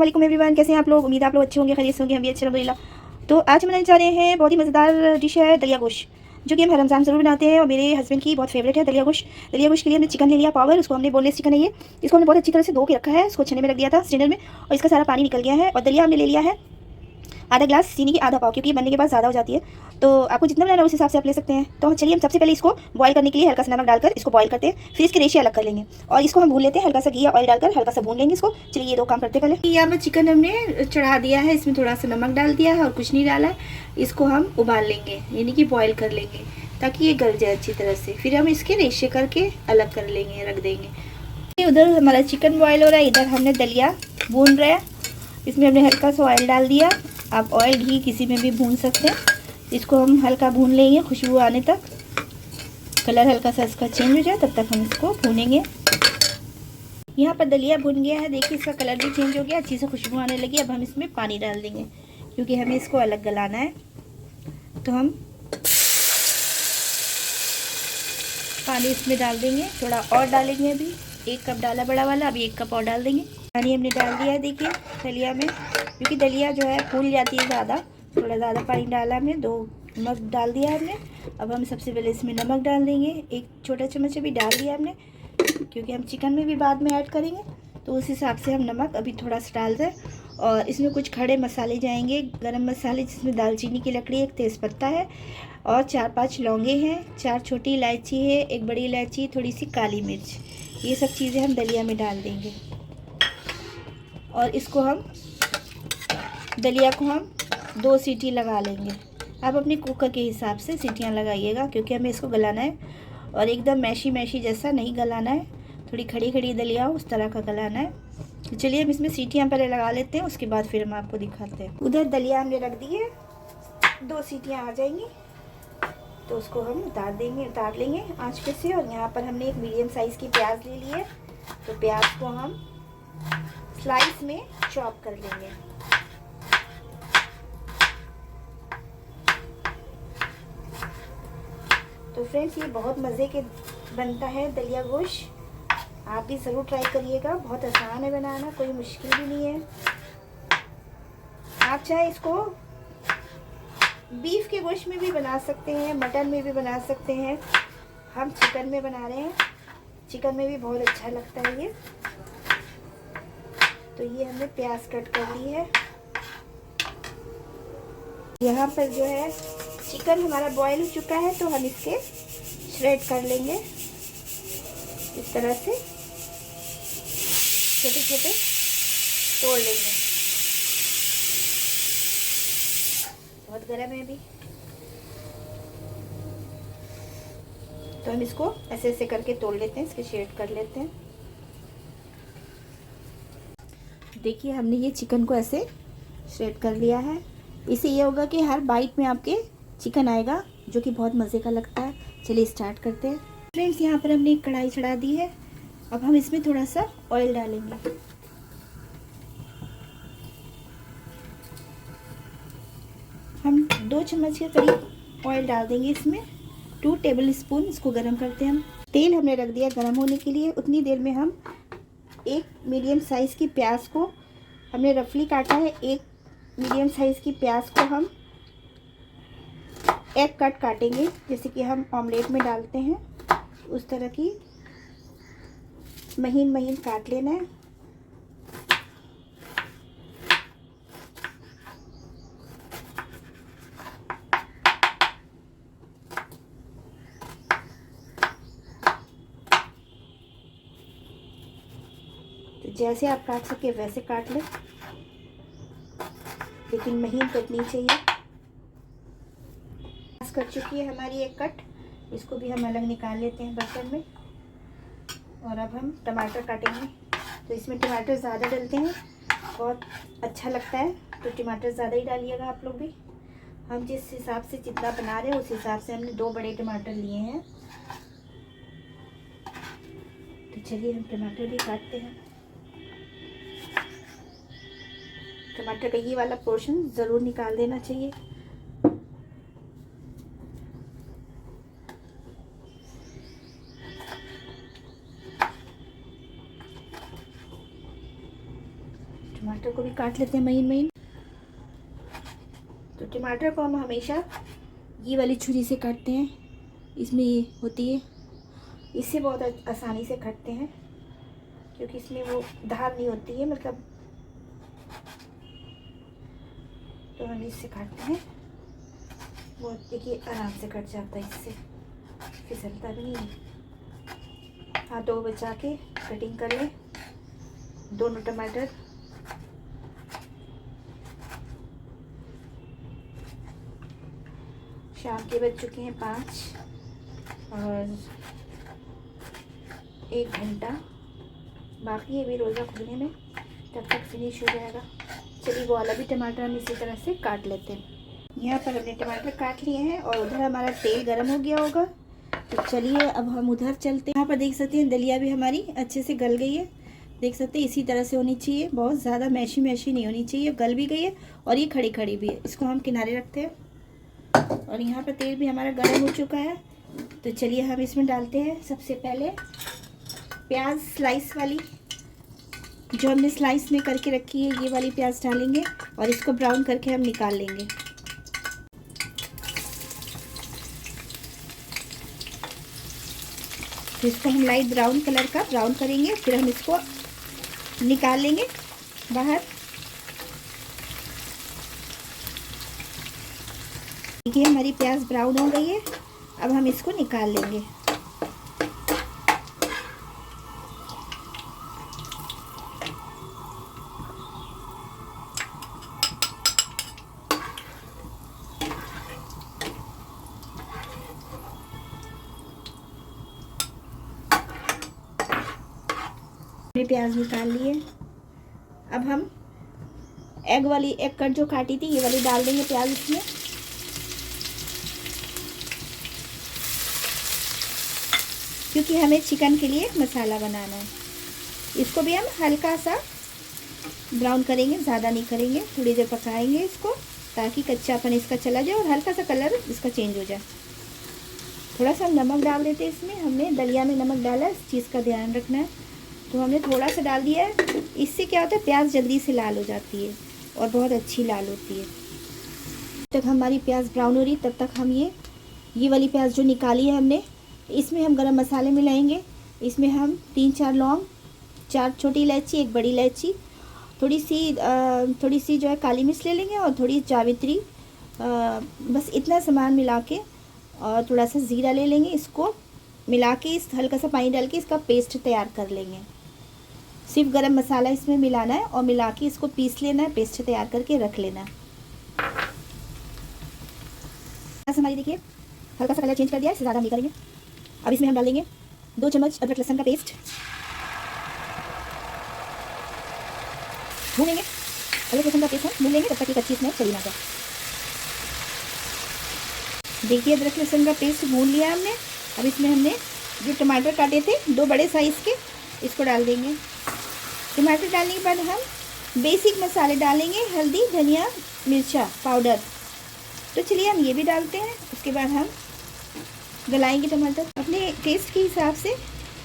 वालेकुम एवरीवन, कैसे हैं आप लोग। उम्मीद आप लोग अच्छे होंगे, खैरियत से होंगे, हम भी अच्छे अल्हम्दुलिल्लाह। तो आज हम बनाने जा रहे हैं बहुत ही मज़ेदार डिश है दलिया गोश्त, जो कि हम हर रमज़ान ज़रूर बनाते हैं और मेरे हस्बैंड की बहुत फेवरेट है दलिया गोश्त। दलिया गोश्त के लिए हमने चिकन ले लिया पावर, उसको हमने बोनलेस चिकन है ये। इसको हमने बहुत अच्छी तरह से धो के रखा है, इसको छन्ने में रख दिया था स्ट्रेनर में, और इसका सारा पानी निकल गया है। और दलिया हमने ले लिया है आधा ग्लास चीनी की आधा पाव, क्योंकि बनने के बाद ज़्यादा हो जाती है, तो आपको जितना बनाना है उस हिसाब से आप ले सकते हैं। तो चलिए हम सबसे पहले इसको बॉईल करने के लिए हल्का सा नमक डालकर इसको बॉईल करते हैं, फिर इसके रेशे अलग कर लेंगे और इसको हम भून लेते हैं। हल्का सा घी या ऑयल डालकर हल्का सा भून लेंगे इसको। चलिए ये दो काम करते हैं। पहले यहाँ पर चिकन हमने चढ़ा दिया है, इसमें थोड़ा सा नमक डाल दिया है और कुछ नहीं डाला है। इसको हम उबाल लेंगे, यानी कि बॉयल कर लेंगे ताकि ये गल जाए अच्छी तरह से। फिर हम इसके रेशे करके अलग कर लेंगे, रख देंगे। उधर हमारा चिकन बॉयल हो रहा है, इधर हमने दलिया भून रहा है। इसमें हमने हल्का सा ऑयल डाल दिया, आप ऑयल घी किसी में भी भून सकते हैं। इसको हम हल्का भून लेंगे खुशबू आने तक, कलर हल्का सा इसका चेंज हो जाए तब तक हम इसको भूनेंगे। यहाँ पर दलिया भून गया है, देखिए इसका कलर भी चेंज हो गया, अच्छी से खुशबू आने लगी। अब हम इसमें पानी डाल देंगे क्योंकि हमें इसको अलग गलाना है। तो हम पानी इसमें डाल देंगे, थोड़ा और डालेंगे। अभी 1 कप डाला बड़ा वाला, अभी 1 कप और डाल देंगे। पानी हमने डाल दिया है देखिए दलिया में, क्योंकि दलिया जो है फूल जाती है ज़्यादा, थोड़ा ज़्यादा पानी डाला हमने। 2 नमक डाल दिया हमने। अब हम सबसे पहले इसमें नमक डाल देंगे, 1 छोटा चम्मच अभी डाल दिया हमने, क्योंकि हम चिकन में भी बाद में ऐड करेंगे, तो उस हिसाब से हम नमक अभी थोड़ा सा डाल दें। और इसमें कुछ खड़े मसाले जाएंगे, गरम मसाले, जिसमें दालचीनी की लकड़ी, 1 तेज़पत्ता है और 4-5 लौंगे हैं, 4 छोटी इलायची है, 1 बड़ी इलायची, थोड़ी सी काली मिर्च। ये सब चीज़ें हम दलिया में डाल देंगे और इसको हम दलिया को हम 2 सीटी लगा लेंगे। आप अपने कुकर के हिसाब से सीटियाँ लगाइएगा, क्योंकि हमें इसको गलाना है और एकदम मैशी मैशी जैसा नहीं गलाना है, थोड़ी खड़ी खड़ी दलिया हो उस तरह का गलाना है। तो चलिए हम इसमें सीटियाँ पहले लगा लेते हैं, उसके बाद फिर हम आपको दिखाते हैं। उधर दलिया हमने रख दी है, 2 सीटियाँ आ जाएंगी तो उसको हम उतार लेंगे आँच पे से। और यहाँ पर हमने एक मीडियम साइज़ की प्याज ले ली है, तो प्याज को हम स्लाइस में चॉप कर लेंगे। तो फ्रेंड्स ये बहुत मज़े के बनता है दलिया गोश्त, आप भी ज़रूर ट्राई करिएगा। बहुत आसान है बनाना, कोई मुश्किल भी नहीं है। आप चाहे इसको बीफ के गोश्त में भी बना सकते हैं, मटन में भी बना सकते हैं। हम चिकन में बना रहे हैं, चिकन में भी बहुत अच्छा लगता है ये। तो ये हमने प्याज कट कर ली है। यहाँ पर जो है चिकन हमारा बॉईल हो चुका है, तो हम इसके श्रेड कर लेंगे इस तरह से, छोटे छोटे तोड़ लेंगे। बहुत गर्म है अभी, तो हम इसको ऐसे ऐसे करके तोड़ लेते हैं, इसके शेड कर लेते हैं। देखिए हमने ये चिकन को ऐसे श्रेड कर लिया है। इससे ये होगा कि हर बाइट में आपके चिकन आएगा, जो कि बहुत मज़े का लगता है। चलिए स्टार्ट करते हैं। फ्रेंड्स यहाँ पर हमने एक कढ़ाई चढ़ा दी है, अब हम इसमें थोड़ा सा ऑयल डालेंगे। हम 2 चम्मच के करीब ऑयल डाल देंगे इसमें, 2 टेबल स्पून। इसको गरम करते हैं हम। तेल हमने रख दिया गरम होने के लिए। उतनी देर में हम एक मीडियम साइज़ की प्याज को हमने रफली काटा है, एक मीडियम साइज़ की प्याज को हम एक कट काटेंगे, जैसे कि हम ऑमलेट में डालते हैं उस तरह की महीन महीन काट लेना है। तो जैसे आप काट सके वैसे काट लें, लेकिन महीन कटनी चाहिए। कट चुकी है हमारी एक कट, इसको भी हम अलग निकाल लेते हैं बर्तन में। और अब हम टमाटर काटेंगे, तो इसमें टमाटर ज़्यादा डलते हैं, बहुत अच्छा लगता है, तो टमाटर ज़्यादा ही डालिएगा आप लोग भी। हम जिस हिसाब से जितना बना रहे हैं उस हिसाब से हमने 2 बड़े टमाटर लिए हैं। तो चलिए हम टमाटर भी काटते हैं। टमाटर का ये वाला पोर्शन ज़रूर निकाल देना चाहिए। टमाटर को भी काट लेते हैं महीन महीन। तो टमाटर को हम हमेशा ये वाली छुरी से काटते हैं, इसमें ये होती है, इससे बहुत आसानी से काटते हैं क्योंकि इसमें वो धार नहीं होती है, मतलब तो हम इससे काटते हैं। बहुत देखिए आराम से कट जाता है, इससे फिसलता भी नहीं है। हाथों को बचा के कटिंग कर लें दोनों टमाटर। शाम के बज चुके हैं 5 और 1 घंटा बाकी है भी रोज़ा खुलने में, तब तक फिनिश हो जाएगा। चलिए वो वाला भी टमाटर हम इसी तरह से काट लेते हैं। यहाँ पर हमने टमाटर काट लिए हैं और उधर हमारा तेल गर्म हो गया होगा, तो चलिए अब हम उधर चलते हैं। यहाँ पर देख सकते हैं दलिया भी हमारी अच्छे से गल गई है, देख सकते हैं इसी तरह से होनी चाहिए, बहुत ज़्यादा मैशी मैशी नहीं होनी चाहिए, गल भी गई है और ये खड़ी खड़ी भी है। इसको हम किनारे रखते हैं और यहाँ पर तेल भी हमारा गर्म हो चुका है, तो चलिए हम इसमें डालते हैं सबसे पहले प्याज स्लाइस वाली, जो हमने स्लाइस में करके रखी है, ये वाली प्याज डालेंगे और इसको ब्राउन करके हम निकाल लेंगे। तो इसको हम लाइट ब्राउन कलर का ब्राउन करेंगे, फिर हम इसको निकाल लेंगे बाहर। देखिए हमारी प्याज ब्राउन हो गई है, अब हम इसको निकाल लेंगे। हमने प्याज निकाल लिए, अब हम एग कट जो काटी थी ये वाली डाल देंगे प्याज इसमें। क्योंकि हमें चिकन के लिए मसाला बनाना है, इसको भी हम हल्का सा ब्राउन करेंगे, ज़्यादा नहीं करेंगे, थोड़ी देर पकाएंगे इसको ताकि कच्चापन इसका चला जाए और हल्का सा कलर इसका चेंज हो जाए। थोड़ा सा नमक डाल देते हैं इसमें, हमने दलिया में नमक डाला है, इस चीज़ का ध्यान रखना है, तो हमने थोड़ा सा डाल दिया है। इससे क्या होता है प्याज जल्दी से लाल हो जाती है और बहुत अच्छी लाल होती है। जब तक हमारी प्याज ब्राउन हो रही तब तक हम ये वाली प्याज जो निकाली है हमने, इसमें हम गरम मसाले मिलाएंगे। इसमें हम 3-4 लौंग, 4 छोटी इलायची, 1 बड़ी इलायची, थोड़ी सी जो है काली मिर्च ले लेंगे और थोड़ी जावित्री, बस इतना सामान मिला के और थोड़ा सा ज़ीरा ले लेंगे। इसको मिला के इस हल्का सा पानी डाल के इसका पेस्ट तैयार कर लेंगे। सिर्फ गरम मसाला इसमें मिलाना है और मिला के इसको पीस लेना है, पेस्ट तैयार करके रख लेना है। हमारी देखिए हल्का सा कलर चेंज कर दिया है, इससे ज़्यादा नहीं करेंगे। अब इसमें हम डालेंगे 2 चम्मच अदरक लहसुन का पेस्ट, भूनेंगे। अदरक लहसुन का पेस्ट हम भून लेंगे तब तक कि कच्ची स्मेल चली ना जाए। देखिए अदरक लहसुन का पेस्ट भून लिया हमने। अब इसमें हमने जो टमाटर काटे थे 2 बड़े साइज़ के, इसको डाल देंगे। टमाटर डालने के बाद हम बेसिक मसाले डालेंगे, हल्दी, धनिया, मिर्चा पाउडर। तो चलिए हम ये भी डालते हैं। उसके बाद हम गलाएंगे टमाटर। अपने टेस्ट के हिसाब से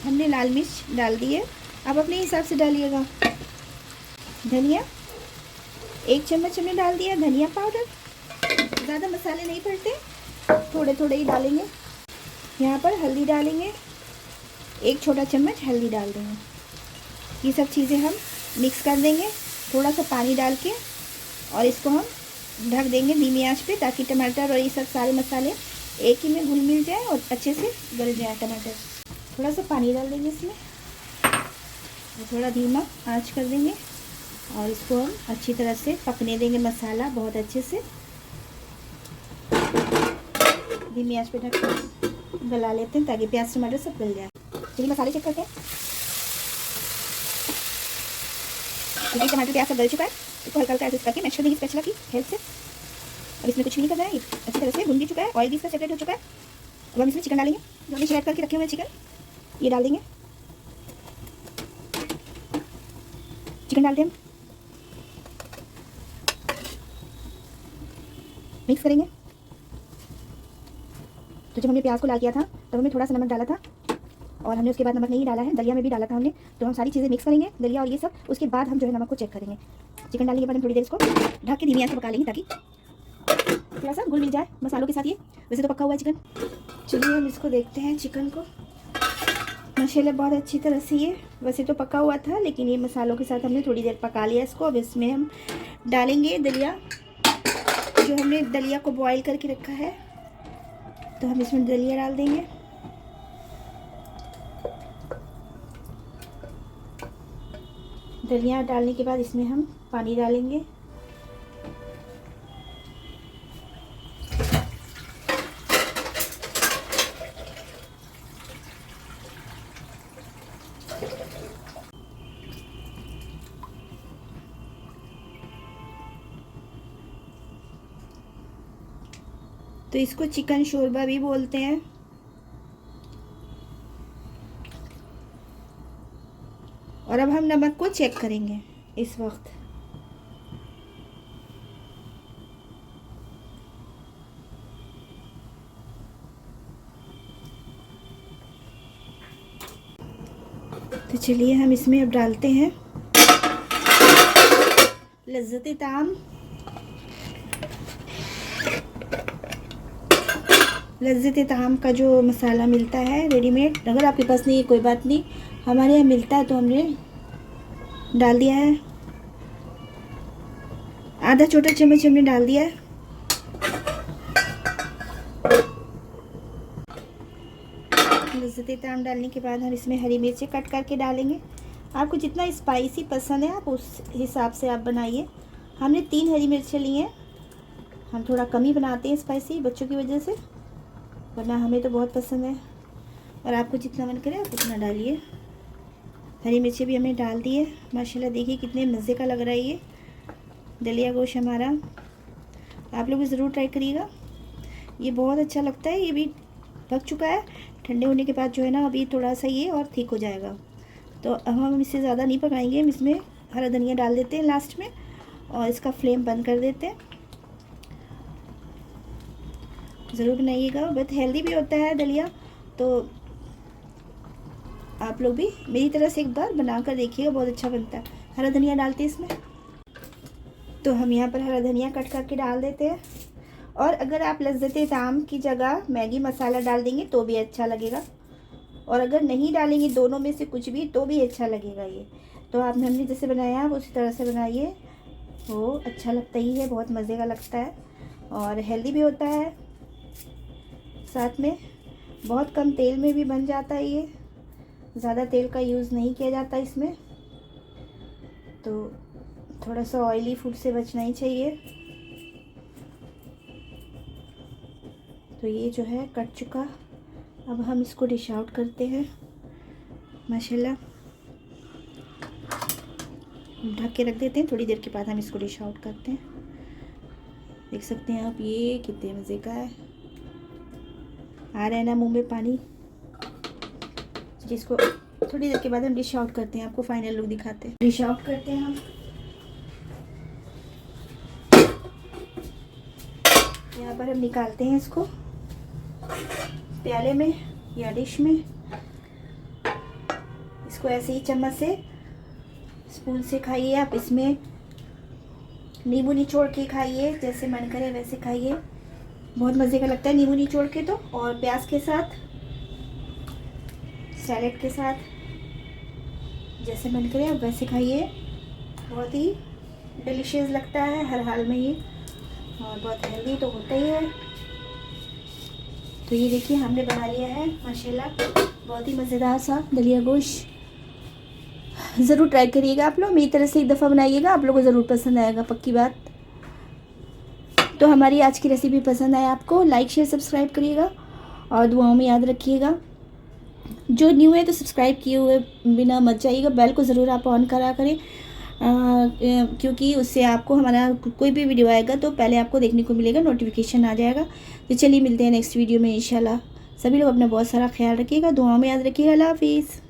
हमने लाल मिर्च डाल दी है, अब अपने हिसाब से डालिएगा। धनिया 1 चम्मच हमने डाल दिया, धनिया पाउडर। ज़्यादा मसाले नहीं पड़ते, थोड़े थोड़े ही डालेंगे। यहाँ पर हल्दी डालेंगे, 1 छोटा चम्मच हल्दी डाल देंगे। ये सब चीज़ें हम मिक्स कर देंगे थोड़ा सा पानी डाल के, और इसको हम ढक देंगे धीमी आंच पे ताकि टमाटर और ये सब सारे मसाले एक ही में घुल मिल जाए और अच्छे से गल जाए टमाटर। थोड़ा सा पानी डाल देंगे इसमें और थोड़ा धीमा आंच कर देंगे और इसको हम अच्छी तरह से पकने देंगे, मसाला बहुत अच्छे से धीमी आंच पे ढक कर गला लेते हैं ताकि प्याज टमाटर सब गल जाए। चलिए मसाले चेक करते हैं। क्योंकि टमाटर प्याज सब गल चुका है, इसको हल्का हल्का ऐसे करके मैश कर देंगे स्पैचुला की हेल्प से। अब इसमें कुछ भी नहीं करना है, अच्छी तरह से भुन भी चुका है, ऑयल भी इसका सेपरेट हो चुका है। अब हम इसमें चिकन डालेंगे, जो हमने सिलेक्ट करके रखे हुए चिकन, ये डाल देंगे। चिकन डालते हैं, मिक्स करेंगे। तो जब हमने प्याज को लाल किया था तब हमने थोड़ा सा नमक डाला था, और हमने उसके बाद नमक नहीं डाला है, दलिया में भी डाला था हमने। तो हम सारी चीज़ें मिक्स करेंगे, दलिया और ये सब, उसके बाद हम जो है नमक को चेक करेंगे। चिकन डालने के बाद हम थोड़ी देर इसको ढक के धीमी आंच पर पका लेंगे ताकि थोड़ा सा घुल मिल जाए मसालों के साथ। ये वैसे तो पका हुआ है चिकन। चलिए हम इसको देखते हैं चिकन को। माशाल्लाह बहुत अच्छी तरह से ये वैसे तो पका हुआ था, लेकिन ये मसालों के साथ हमने थोड़ी देर पका लिया इसको। अब इसमें हम डालेंगे दलिया, जो हमने दलिया को बॉईल करके रखा है। तो हम इसमें दलिया डाल देंगे। दलिया डालने के बाद इसमें हम पानी डालेंगे। तो इसको चिकन शोरबा भी बोलते हैं। और अब हम नमक को चेक करेंगे इस वक्त। तो चलिए हम इसमें अब डालते हैं लज्जत ताम। लज्जत ताम का जो मसाला मिलता है रेडीमेड, अगर आपके पास नहीं है कोई बात नहीं, हमारे यहाँ मिलता है, तो हमने डाल दिया है। आधा छोटा चम्मच हमने डाल दिया है। लज्जत ताम डालने के बाद हम इसमें हरी मिर्ची कट करके डालेंगे। आपको जितना स्पाइसी पसंद है आप उस हिसाब से आप बनाइए। हमने 3 हरी मिर्चें ली हैं। हम थोड़ा कम ही बनाते हैं स्पाइसी बच्चों की वजह से, वरना हमें तो बहुत पसंद है। और आपको जितना मन करे आप उतना डालिए। हरी मिर्ची भी हमने डाल दी है। माशाल्लाह देखिए कितने मज़े का लग रहा है ये दलिया गोश्त हमारा। आप लोग भी ज़रूर ट्राई करिएगा, ये बहुत अच्छा लगता है। ये भी पक चुका है, ठंडे होने के बाद जो है ना अभी थोड़ा सा ये और ठीक हो जाएगा। तो अब हम इससे ज़्यादा नहीं पकाएंगे। हम इसमें हरा धनिया डाल देते हैं लास्ट में और इसका फ्लेम बंद कर देते हैं। ज़रूर बनाइएगा, बहुत हेल्दी भी होता है दलिया। तो आप लोग भी मेरी तरह से एक बार बना कर देखिएगा, बहुत अच्छा बनता है। हरा धनिया डालते हैं इसमें। तो हम यहाँ पर हरा धनिया कट करके डाल देते हैं। और अगर आप लज्जत ताम की जगह मैगी मसाला डाल देंगे तो भी अच्छा लगेगा, और अगर नहीं डालेंगे दोनों में से कुछ भी तो भी अच्छा लगेगा ये। तो आपने हमने जैसे बनाया आप उसी तरह से बनाइए, वो अच्छा लगता ही है, बहुत मज़े का लगता है और हेल्दी भी होता है। साथ में बहुत कम तेल में भी बन जाता है ये, ज़्यादा तेल का यूज़ नहीं किया जाता इसमें। तो थोड़ा सा ऑयली फूड से बचना ही चाहिए। तो ये जो है कट चुका, अब हम इसको डिश आउट करते हैं। माशाल्लाह ढक के रख देते हैं, थोड़ी देर के बाद हम इसको डिश आउट करते हैं। देख सकते हैं आप ये कितने मज़े का है, आ रहा है ना मुंह में पानी। जिसको थोड़ी देर के बाद हम डिश आउट करते हैं, आपको फाइनल लुक दिखाते हैं। डिश आउट करते हैं हम। यहाँ पर हम निकालते हैं इसको प्याले में या डिश में। इसको ऐसे ही चम्मच से स्पून से खाइए आप। इसमें नींबू निचोड़ के खाइए, जैसे मन करे वैसे खाइए, बहुत मज़े का लगता है नींबू निचोड़ के तो। और प्याज के साथ, सैलेड के साथ, जैसे मन करे आप वैसे खाइए। बहुत ही डिलीशियस लगता है हर हाल में ये, और बहुत हेल्दी तो होता ही है। तो ये देखिए हमने बना लिया है माशाल्लाह, बहुत ही मज़ेदार सा दलिया गोश्त। ज़रूर ट्राई करिएगा आप लोग, मेरी तरह से एक दफ़ा बनाइएगा, आप लोगों को ज़रूर पसंद आएगा, पक्की बात। तो हमारी आज की रेसिपी पसंद आए आपको, लाइक शेयर सब्सक्राइब करिएगा और दुआओं में याद रखिएगा। जो न्यू है तो सब्सक्राइब किए हुए बिना मत जाइएगा, बेल को ज़रूर आप ऑन करा करें, क्योंकि उससे आपको हमारा कोई भी वीडियो आएगा तो पहले आपको देखने को मिलेगा, नोटिफिकेशन आ जाएगा। तो चलिए मिलते हैं नेक्स्ट वीडियो में इंशाल्लाह। सभी लोग अपना बहुत सारा ख्याल रखिएगा, दुआओं में याद रखिएगा। अल्लाह हाफिज़।